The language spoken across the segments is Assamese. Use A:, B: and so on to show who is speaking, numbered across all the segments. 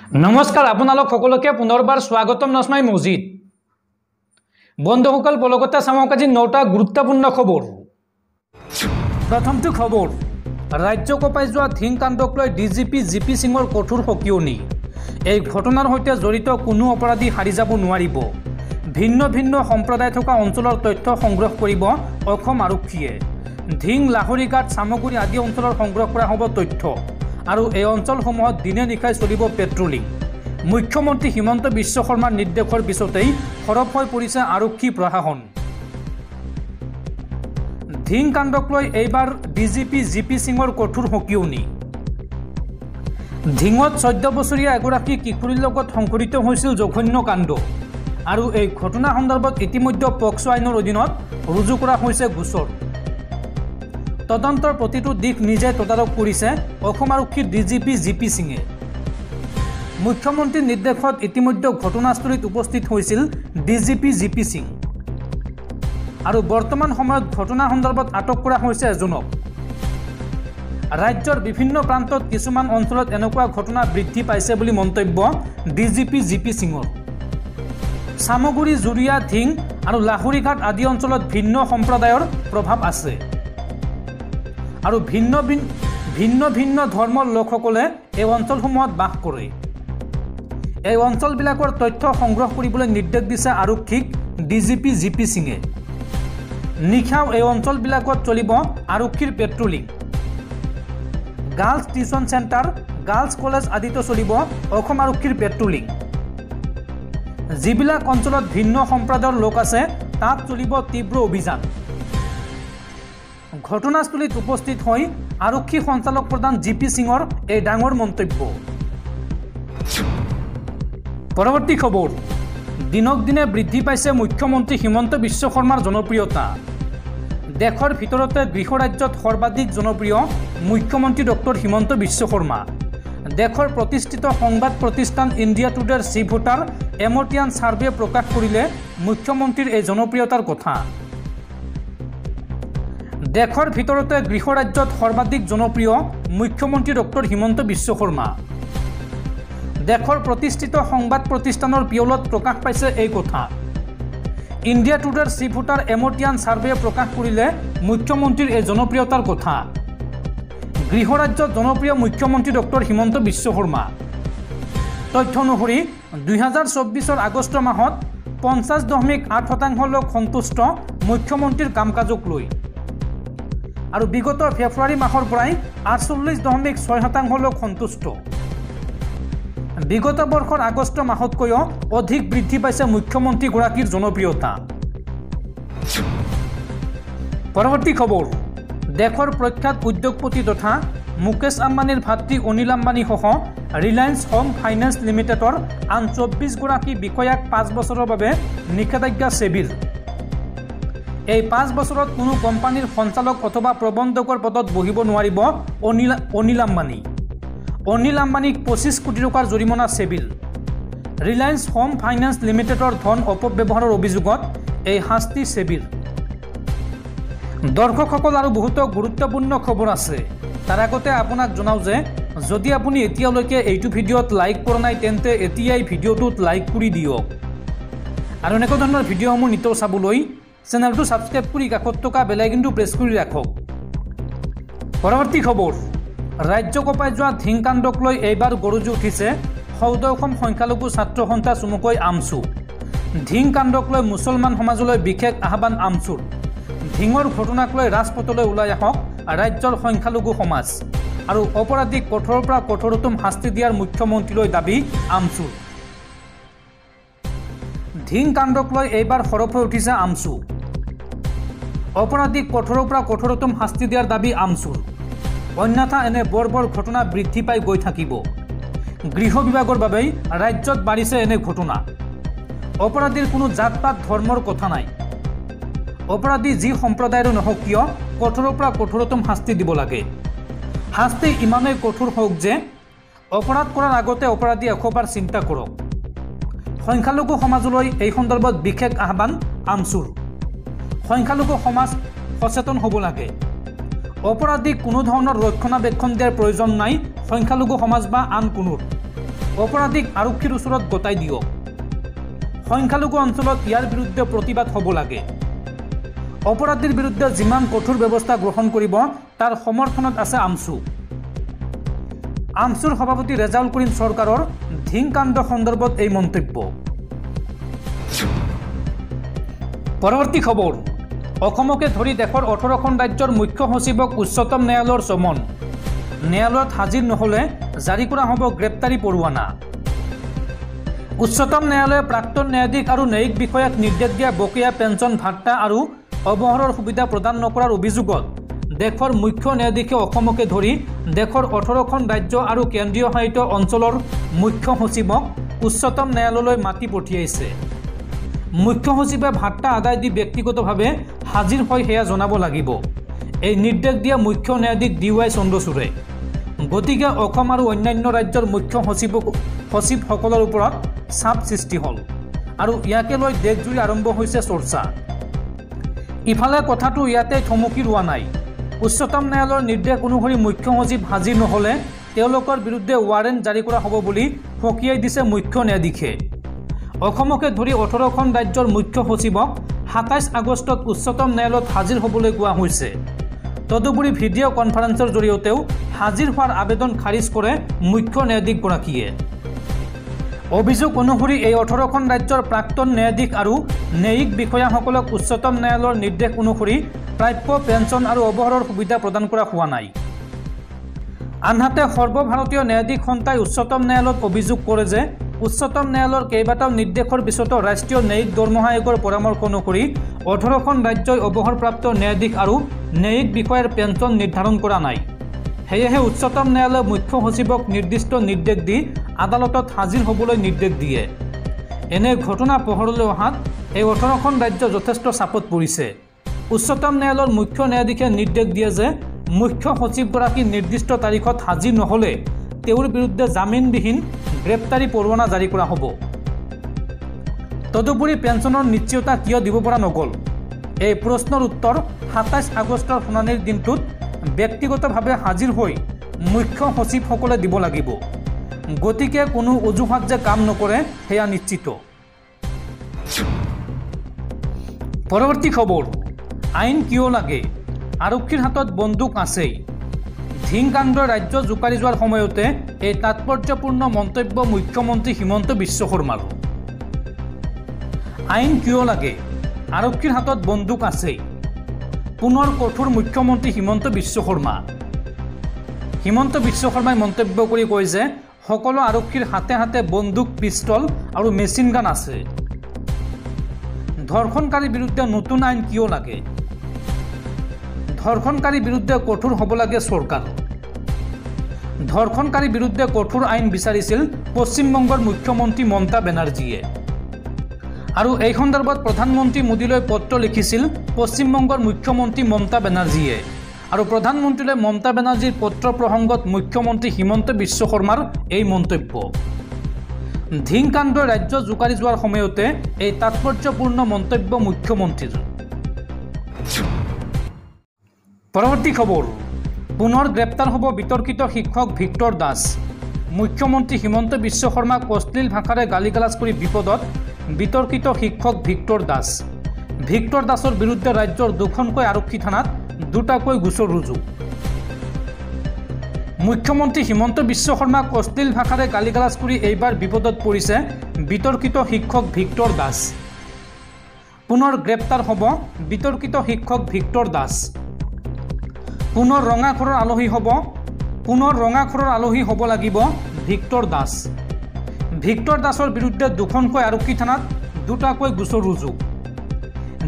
A: নমস্কাৰ আপোনালোক সকলোকে পুনৰবাৰ স্বাগতম নসমাই মজিদ বন্ধুসকল বলগতে চামক আজি 9টা গুৰুত্বপূৰ্ণ খবৰ। প্ৰথমটো খবৰ, ৰাজ্য কঁপাই যোৱা ধিং কাণ্ডক লৈ ডিজিপি জিপি সিঙৰ কঠোৰ সকিয়নি। এই ঘটনাৰ সৈতে জড়িত কোনো অপৰাধী হাৰি যাব নোৱাৰিব। ভিন্ন ভিন্ন সম্প্ৰদায় থকা অঞ্চলৰ তথ্য সংগ্ৰহ কৰিব অসম আৰক্ষীয়ে। ধিং লাহৰীঘাট চামগুৰি আদি অঞ্চলৰ সংগ্ৰহ কৰা হ'ব তথ্য আৰু এই অঞ্চলসমূহত দিনে নিশাই চলিব পেট্ৰলিং। মুখ্যমন্ত্ৰী হিমন্ত বিশ্ব শৰ্মাৰ নিৰ্দেশৰ পিছতেই সৰব হৈ পৰিছে আৰক্ষী প্ৰশাসন। ধিং কাণ্ডক লৈ এইবাৰ ডিজিপি জিপি সিঙৰ কঠোৰ সকিয়নি। ধিঙত 14 বছৰীয়া এগৰাকী কিশোৰীৰ লগত সংঘটিত হৈছিল জঘন্য কাণ্ড আৰু এই ঘটনা সন্দৰ্ভত ইতিমধ্যে পক্সো আইনৰ অধীনত ৰুজু কৰা হৈছে গোচৰ। তদন্তৰ প্ৰতিটো দিশ নিজে তদাৰক কৰিছে অসম আৰক্ষীৰ ডিজিপি জিপি সিঙে। মুখ্যমন্ত্ৰীৰ নিৰ্দেশত ইতিমধ্যে ঘটনাস্থলীত উপস্থিত হৈছিল ডিজিপি জিপি সিং আৰু বৰ্তমান সময়ত ঘটনা সন্দৰ্ভত আটক কৰা হৈছে এজনক। ৰাজ্যৰ বিভিন্ন প্ৰান্তত কিছুমান অঞ্চলত এনেকুৱা ঘটনা বৃদ্ধি পাইছে বুলি মন্তব্য ডিজিপি জিপি সিঙৰ। চামগুৰি জুৰিয়া ধিং আৰু লাহৰীঘাট আদি অঞ্চলত ভিন্ন সম্প্ৰদায়ৰ প্ৰভাৱ আছে আৰু ভিন্ন ভিন্ন ধৰ্মৰ লোকসকলে এই অঞ্চলসমূহত বাস কৰে। এই অঞ্চলবিলাকৰ তথ্য সংগ্ৰহ কৰিবলৈ নিৰ্দেশ দিছে আৰক্ষীক ডিজিপি জিপি সিঙে। নিশাও এই অঞ্চলবিলাকত চলিব আৰক্ষীৰ patrolling. Girls tuition centre, girls college আদিতো চলিব অসম আৰক্ষীৰ পেট্ৰলিং। যিবিলাক অঞ্চলত ভিন্ন সম্প্ৰদায়ৰ লোক আছে তাত চলিব তীব্ৰ অভিযান। ঘটনাস্থলীত উপস্থিত হৈ আৰক্ষী সঞ্চালক প্ৰধান জিপি সিঙৰ এই ডাঙৰ মন্তব্য। পৰৱৰ্তী খবৰ, দিনক দিনে বৃদ্ধি পাইছে মুখ্যমন্ত্ৰী হিমন্ত বিশ্ব শৰ্মাৰ জনপ্ৰিয়তা। দেশৰ ভিতৰতে গৃহ ৰাজ্যত সৰ্বাধিক জনপ্ৰিয় মুখ্যমন্ত্ৰী ডক্টৰ হিমন্ত বিশ্ব শৰ্মা। দেশৰ প্ৰতিষ্ঠিত সংবাদ প্ৰতিষ্ঠান ইণ্ডিয়া টুডেৰ চি ভোটাৰ এমটিয়ান ছাৰ্ভে প্ৰকাশ কৰিলে মুখ্যমন্ত্ৰীৰ এই জনপ্ৰিয়তাৰ কথা। দেশৰ ভিতৰতে গৃহ ৰাজ্যত সৰ্বাধিক জনপ্ৰিয় মুখ্যমন্ত্ৰী ডক্টৰ হিমন্ত বিশ্ব শৰ্মা। দেশৰ প্ৰতিষ্ঠিত সংবাদ প্ৰতিষ্ঠানৰ পিয়লত প্ৰকাশ পাইছে এই কথা। ইণ্ডিয়া টুডেৰ চি ভোটাৰ এমটিয়ান ছাৰ্ভে প্ৰকাশ কৰিলে মুখ্যমন্ত্ৰীৰ এই জনপ্ৰিয়তাৰ কথা। গৃহ ৰাজ্যত জনপ্ৰিয় মুখ্যমন্ত্ৰী ডক্টৰ হিমন্ত বিশ্ব শৰ্মা। তথ্য অনুসৰি 2024 আগষ্ট মাহত 50.8% লোক সন্তুষ্ট মুখ্যমন্ত্ৰীৰ কাম কাজক লৈ আৰু বিগত ফেব্ৰুৱাৰী মাহৰ পৰাই 48.6% লোক সন্তুষ্ট। বিগত বৰ্ষৰ আগষ্ট মাহতকৈও অধিক বৃদ্ধি পাইছে মুখ্যমন্ত্ৰীগৰাকীৰ জনপ্ৰিয়তা। পৰৱৰ্তী খবৰ, দেশৰ প্ৰখ্যাত উদ্যোগপতি তথা মুকেশ আম্বানীৰ ভাতৃ অনিল আম্বানীসহ ৰিলায়েন্স হোম ফাইনেন্স লিমিটেডৰ আন 24গৰাকী বিষয়াক 5 বছৰৰ বাবে নিষেধাজ্ঞা সেবীৰ। এই 5 বছৰত কোনো কোম্পানীৰ সঞ্চালক অথবা প্ৰবন্ধকৰ পদত বহিব নোৱাৰিব অনিল আম্বানী। অনিল আম্বানীক 25 কোটি টকাৰ জৰিমনা সেবীৰ। ৰিলায়েন্স হোম ফাইনেন্স লিমিটেডৰ ধন অপব্যৱহাৰৰ অভিযোগত এই শাস্তি সেবীৰ। দৰ্শকসকল আৰু বহুতো গুৰুত্বপূৰ্ণ খবৰ আছে। তাৰ আগতে আপোনাক জনাওঁ যে যদি আপুনি এতিয়ালৈকে এইটো ভিডিঅ'ত লাইক কৰা নাই তেন্তে এতিয়াই ভিডিঅ'টোত লাইক কৰি দিয়ক আৰু এনেকুৱা ধৰণৰ ভিডিঅ'সমূহ নিতৌ চাবলৈ চেনেলটো ছাবস্ক্ৰাইব কৰি কাষত থকা বেল আইকনটো প্ৰেছ কৰি ৰাখক। পৰৱৰ্তী খবৰ, ৰাজ্য কঁপাই যোৱা ধিং কাণ্ডক লৈ এইবাৰ গৰজি উঠিছে সৌদ অসম সংখ্যালঘু ছাত্ৰ সন্থা চমুকৈ আমছু। ধিং কাণ্ডক লৈ মুছলমান সমাজলৈ বিশেষ আহ্বান আমছুৰ। ধিঙৰ ঘটনাক লৈ ৰাজপথলৈ ওলাই আহক ৰাজ্যৰ সংখ্যালঘু সমাজ আৰু অপৰাধীক কঠোৰৰ পৰা কঠোৰতম শাস্তি দিয়াৰ মুখ্যমন্ত্ৰীলৈ দাবী আমছুৰ। ধিং কাণ্ডক লৈ এইবাৰ সৰব হৈ উঠিছে আমছু। অপৰাধীক কঠোৰৰ পৰা কঠোৰতম শাস্তি দিয়াৰ দাবী আমছুৰ। অন্যথা এনে বৰ ঘটনা বৃদ্ধি পাই গৈ থাকিব। গৃহ বিভাগৰ বাবেই ৰাজ্যত বাঢ়িছে এনে ঘটনা। অপৰাধীৰ কোনো জাত পাত ধৰ্মৰ কথা নাই। অপৰাধী যি সম্প্ৰদায়ৰো নহওক কিয় কঠোৰৰ পৰা কঠোৰতম শাস্তি দিব লাগে। শাস্তি ইমানেই কঠোৰ হওক যে অপৰাধ কৰাৰ আগতে অপৰাধী এশবাৰ চিন্তা কৰক। সংখ্যালঘু সমাজলৈ এই সন্দৰ্ভত বিশেষ আহ্বান আমছুৰ। সংখ্যালঘু সমাজ সচেতন হ'ব লাগে। অপৰাধীক কোনো ধৰণৰ ৰক্ষণাবেক্ষণ দিয়াৰ প্ৰয়োজন নাই সংখ্যালঘু সমাজ বা আন কোনো। অপৰাধীক আৰক্ষীৰ ওচৰত গতাই দিয়ক। সংখ্যালঘু অঞ্চলত ইয়াৰ বিৰুদ্ধে প্ৰতিবাদ হ'ব লাগে। অপৰাধীৰ বিৰুদ্ধে যিমান কঠোৰ ব্যৱস্থা গ্ৰহণ কৰিব তাৰ সমৰ্থনত আছে আমছু। আমছুৰ সভাপতি ৰেজাউল কৰিম চৰকাৰৰ ধিংকাণ্ড সন্দৰ্ভত এই মন্তব্য। পৰৱৰ্তী খবৰ, অসমকে ধৰি দেশৰ 18খন ৰাজ্যৰ মুখ্য সচিবক উচ্চতম ন্যায়ালয়ৰ চমন। ন্যায়ালয়ত হাজিৰ নহ'লে জাৰি কৰা হ'ব গ্ৰেপ্তাৰী পৰোৱানা। উচ্চতম ন্যায়ালয়ে প্ৰাক্তন ন্যায়াধীশ আৰু ন্যায়িক বিষয়াক নিৰ্দেশ দিয়া বকেয়া পেঞ্চন ভাত্তা আৰু অৱসৰৰ সুবিধা প্ৰদান নকৰাৰ অভিযোগত দেশৰ মুখ্য ন্যায়াধীশে অসমকে ধৰি দেশৰ 18খন ৰাজ্য আৰু কেন্দ্ৰীয় শাসিত অঞ্চলৰ মুখ্য সচিবক উচ্চতম ন্যায়ালয়লৈ মাতি পঠিয়াইছে। মুখ্য সচিবে ভাত্তা আদায় দি ব্যক্তিগতভাৱে হাজিৰ হৈ সেয়া জনাব লাগিব। এই নিৰ্দেশ দিয়া মুখ্য ন্যায়াধীশ DY চন্দ্ৰচূড়ে। গতিকে অসম আৰু অন্যান্য ৰাজ্যৰ মুখ্য সচিবসকলৰ ওপৰত চাপ সৃষ্টি হ'ল আৰু ইয়াকে লৈ দেশজুৰি আৰম্ভ হৈছে চৰ্চা। ইফালে কথাটো ইয়াতে থমকি ৰোৱা নাই। উচ্চতম ন্যায়ালয়ৰ নিৰ্দেশ অনুসৰি মুখ্য সচিব হাজিৰ নহ'লে তেওঁলোকৰ বিৰুদ্ধে ৱাৰেণ্ট জাৰি কৰা হ'ব বুলি সকীয়াই দিছে মুখ্য ন্যায়াধীশে। অসমকে ধৰি 18খন ৰাজ্যৰ মুখ্য সচিবক 27 আগষ্টত উচ্চতম ন্যায়ালয়ত হাজিৰ হ'বলৈ কোৱা হৈছে। তদুপৰি ভিডিঅ' কনফাৰেন্সৰ জৰিয়তেও হাজিৰ হোৱাৰ আবেদন খাৰিজ কৰে মুখ্য ন্যায়াধীশগৰাকীয়ে। অভিযোগ অনুসৰি এই 18খন ৰাজ্যৰ প্ৰাক্তন ন্যায়াধীশ আৰু ন্যায়িক বিষয়াসকলক উচ্চতম ন্যায়ালয়ৰ নিৰ্দেশ অনুসৰি প্ৰাপ্য পেঞ্চন আৰু অৱসৰৰ সুবিধা প্ৰদান কৰা হোৱা নাই। আনহাতে সৰ্বভাৰতীয় ন্যায়াধীশ সন্থাই উচ্চতম ন্যায়ালয়ত অভিযোগ কৰে যে উচ্চতম ন্যায়ালয়ৰ কেইবাটাও নিৰ্দেশৰ পিছতো ৰাষ্ট্ৰীয় ন্যায়িক দৰমহা আয়োগৰ পৰামৰ্শ অনুসৰি 18খন ৰাজ্যই অৱসৰপ্ৰাপ্ত ন্যায়াধীশ আৰু ন্যায়িক বিষয়াৰ পেঞ্চন নিৰ্ধাৰণ কৰা নাই। সেয়েহে উচ্চতম ন্যায়ালয়ে মুখ্য সচিবক নিৰ্দিষ্ট নিৰ্দেশ দি আদালতত হাজিৰ হ'বলৈ নিৰ্দেশ দিয়ে। এনে ঘটনা পোহৰলৈ অহাত এই 18খন ৰাজ্য যথেষ্ট চাপত পৰিছে। উচ্চতম ন্যায়ালয়ৰ মুখ্য ন্যায়াধীশে নিৰ্দেশ দিয়ে যে মুখ্য সচিবগৰাকী নিৰ্দিষ্ট তাৰিখত হাজিৰ নহ'লে তেওঁৰ বিৰুদ্ধে জামিনবিহীন গ্ৰেপ্তাৰী পৰোৱানা জাৰি কৰা হ'ব। তদুপৰি পেঞ্চনৰ নিশ্চয়তা কিয় দিব পৰা নগ'ল? এই প্ৰশ্নৰ উত্তৰ 27 আগষ্টৰ শুনানিৰ দিনটোত ব্যক্তিগতভাৱে হাজিৰ হৈ মুখ্য সচিবসকলে দিব লাগিব। গতিকে কোনো অজুহাত যে কাম নকৰে সেয়া নিশ্চিত। পৰৱৰ্তী খবৰ, আইন কিয় লাগে? আৰক্ষীৰ হাতত বন্দুক আছেই। ধিংকাণ্ডৰ ৰাজ্য জোকাৰি যোৱাৰ সময়তে এই তাৎপৰ্যপূৰ্ণ মন্তব্য মুখ্যমন্ত্ৰী হিমন্ত বিশ্ব শৰ্মাৰ। আইন কিয় লাগে? আৰক্ষীৰ হাতত বন্দুক আছেই। পুনৰ কঠোৰ মুখ্যমন্ত্ৰী হিমন্ত বিশ্ব শৰ্মা। হিমন্ত বিশ্ব শৰ্মাই মন্তব্য কৰি কয় যে সকলো আৰক্ষীৰ হাতে হাতে বন্দুক, পিষ্টল আৰু মেচিন গান আছে। ধৰ্ষণকাৰীৰ বিৰুদ্ধে নতুন আইন কিয় লাগে? ধৰ্ষণকাৰীৰ বিৰুদ্ধে কঠোৰ হ'ব লাগে চৰকাৰ। ধৰ্ষণকাৰীৰ বিৰুদ্ধে কঠোৰ আইন বিচাৰিছিল পশ্চিমবংগৰ মুখ্যমন্ত্ৰী মমতা বেনাৰ্জীয়ে। আৰু এই সন্দৰ্ভত প্ৰধানমন্ত্ৰী মোদীলৈ পত্ৰ লিখিছিল পশ্চিমবংগৰ মুখ্যমন্ত্ৰী মমতা বেনাৰ্জীয়ে। আৰু প্ৰধানমন্ত্ৰীলৈ মমতা বেনাৰ্জীৰ পত্ৰ প্ৰসংগত মুখ্যমন্ত্ৰী হিমন্ত বিশ্ব শৰ্মাৰ এই মন্তব্য। ধিংকাণ্ডই ৰাজ্য জোকাৰি যোৱাৰ সময়তে এই তাৎপৰ্যপূৰ্ণ মন্তব্য মুখ্যমন্ত্ৰীৰ। পৰৱৰ্তী খবৰ, পুনৰ গ্ৰেপ্তাৰ হ'ব বিতৰ্কিত শিক্ষক ভিক্টৰ দাস। মুখ্যমন্ত্ৰী হিমন্ত বিশ্ব শৰ্মাক অশ্লীল ভাষাৰে গালিগালাজ কৰি বিপদত বিতৰ্কিত শিক্ষক ভিক্টৰ দাস। ভিক্টৰ দাসৰ বিৰুদ্ধে ৰাজ্যৰ 2খনকৈ আৰক্ষী থানাত 2টাকৈ গোচৰ ৰুজু। মুখ্যমন্ত্ৰী হিমন্ত বিশ্ব শৰ্মাক অশ্লীল ভাষাৰে গালিগালাজ কৰি এইবাৰ বিপদত পৰিছে বিতৰ্কিত শিক্ষক ভিক্টৰ দাস। পুনৰ গ্ৰেপ্তাৰ হ'ব বিতৰ্কিত শিক্ষক ভিক্টৰ দাস। পুনৰ ৰঙাঘৰৰ আলহী হ'ব লাগিব ভিক্টৰ দাস। ভিক্টৰ দাসৰ বিৰুদ্ধে 2খনকৈ আৰক্ষী থানাত 2টাকৈ গোচৰ ৰুজু।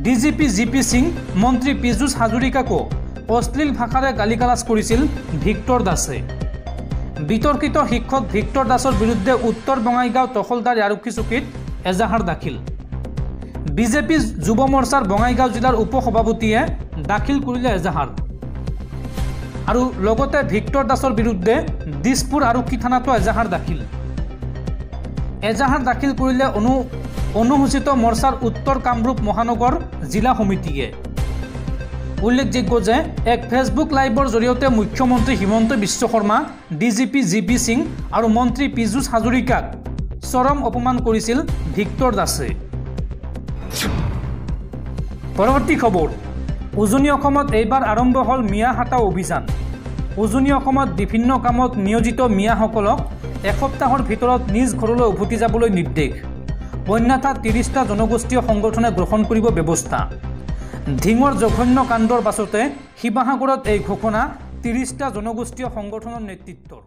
A: DGP GP সিং, মন্ত্ৰী পীযুষ হাজৰিকাকো অশ্লীল ভাষাৰে গালিগালাজ কৰিছিল ভিক্টৰ দাসে। বিতৰ্কিত শিক্ষক ভিক্টৰ দাসৰ বিৰুদ্ধে উত্তৰ বঙাইগাঁও তহলদাৰী আৰক্ষী চকীত এজাহাৰ দাখিল। বিজেপি যুৱ মৰ্চাৰ বঙাইগাঁও জিলাৰ উপ সভাপতিয়ে দাখিল কৰিলে এজাহাৰ। আৰু লগতে ভিক্টৰ দাসৰ বিৰুদ্ধে দিছপুৰ আৰক্ষী থানাতো এজাহাৰ দাখিল। এজাহাৰ দাখিল কৰিলে অনুসূচিত মৰ্চাৰ উত্তৰ কামৰূপ মহানগৰ জিলা সমিতিয়ে। উল্লেখযোগ্য যে এক ফেচবুক লাইভৰ জৰিয়তে মুখ্যমন্ত্ৰী হিমন্ত বিশ্ব শৰ্মা, ডিজিপি জি.পি. সিং আৰু মন্ত্ৰী পীযুষ হাজৰিকাক চৰম অপমান কৰিছিল ভিক্টৰ দাসে। পৰৱৰ্তী খবৰ, উজনি অসমত এইবাৰ আৰম্ভ হ'ল মিয়া হাটাও অভিযান। উজনি অসমত বিভিন্ন কামত নিয়োজিত মিয়াসকলক এসপ্তাহৰ ভিতৰত নিজ ঘৰলৈ উভতি যাবলৈ নিৰ্দেশ। অন্যথা 30টা জনগোষ্ঠীয় সংগঠনে গ্ৰহণ কৰিব ব্যৱস্থা। ধিঙৰ জঘন্য কাণ্ডৰ পাছতে শিৱসাগৰত এই ঘোষণা 30টা জনগোষ্ঠীয় সংগঠনৰ নেতৃত্বৰ।